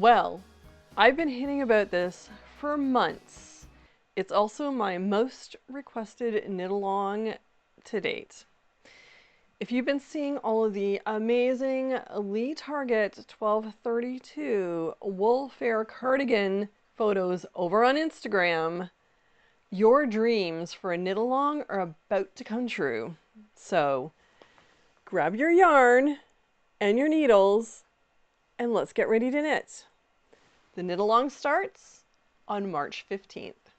Well, I've been hitting about this for months. It's also my most requested knit along to date. If you've been seeing all of the amazing Lee Target 1232 wool fair cardigan photos over on Instagram, your dreams for a knit along are about to come true. So grab your yarn and your needles and let's get ready to knit. The knit along starts on March 15th.